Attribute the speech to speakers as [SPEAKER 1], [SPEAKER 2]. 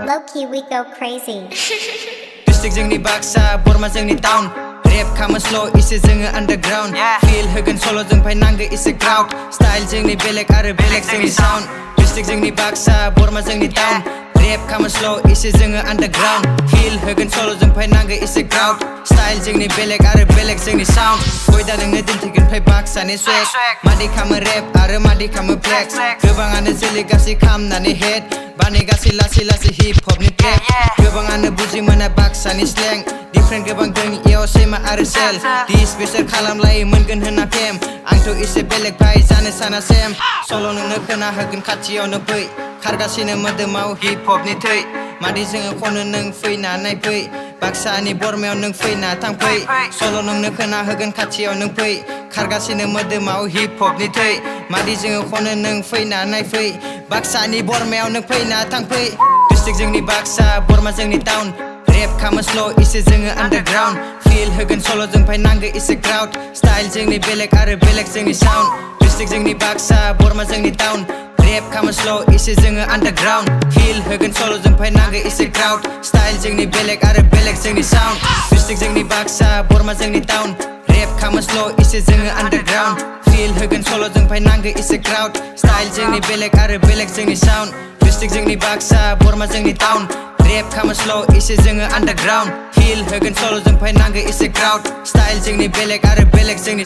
[SPEAKER 1] Low-key we go crazy.
[SPEAKER 2] District जोंनि बाक्सा बरमा जोंनि town rape खामो स्ल' इसे जोङो underground feel होगोन solo जों फायनांगो इसे crowd style जोंनि बेलेग आरो बेलेग जोंनि sound District जोंनि बाक्सा बरमा जोंनि टाउन रेप खामो स्ल' इसे जोङो underground feel होगोन solo जों फायनांगो इसे crowd style जोंनि बेलेग आरो बेलेग जोंनि sound गयदा नोंनो दिन्थिगोन फै बाक्सानि swag मादि खामो rap आरो मादि खामो flex गोबाङानो जोलै गासै खामनानै head बानायगासै लासै लासै hip hop नि track गोबाङानो बुजि मोना बाक्सानि slang different गोबां दों इयाव सैमा आरो सेल दिस बिसोर खालामलायो मोनगोन होनना फेम आंथ' इसे बेलेग भाइ जानो साना सेम सल' नोंनो खोना होगोन खाथियावनो फै खारगासिनो मोदोमाव hip hop नि थै मादि जोङो खनो नों फैना नायफै बाक्सानि बरमायाव नों फैना थांफै सल' नोंनो खोना होगोन खाथियाव नों फै खारगासिनो मोदोमाव hip hop नि थै मादि जोङो खनो नों फैना नायफै बाक्सानि बरमायाव नों फैना थांफै District जोंनि बाक्सा बरमा जोंनि टाउन रेप खामो स्ल' इसे जोङो underground feel होगोन solo जों फायनांगो इसे crowd style जोंनि बेलेग आरो बेलेग जोंनि sound District जोंनि बाक्सा बरमा जोंनि टाउन रेप खामो स्ल' इसे जोङो underground feel होगोन solo जों फायनांगो इसे crowd style जोंनि बेलेग आरो बेलेग जोंनि sound District जोंनि बाक्सा बरमा जोंनि टाउन रेप खामो स्ल' इसे जोङो underground feel होगोन solo जों फायनांगो इसे crowd style जोंनि बेलेग आरो बेलेग जोंनि sound District जोंनि बाक्सा बरमा जोंनि टाउन रेप खामो स्ल' इसे जोङो underground feel होगोन solo जों फायनांगो इसे crowd style जोंनि बेलेग आरो बेलेग जोंनि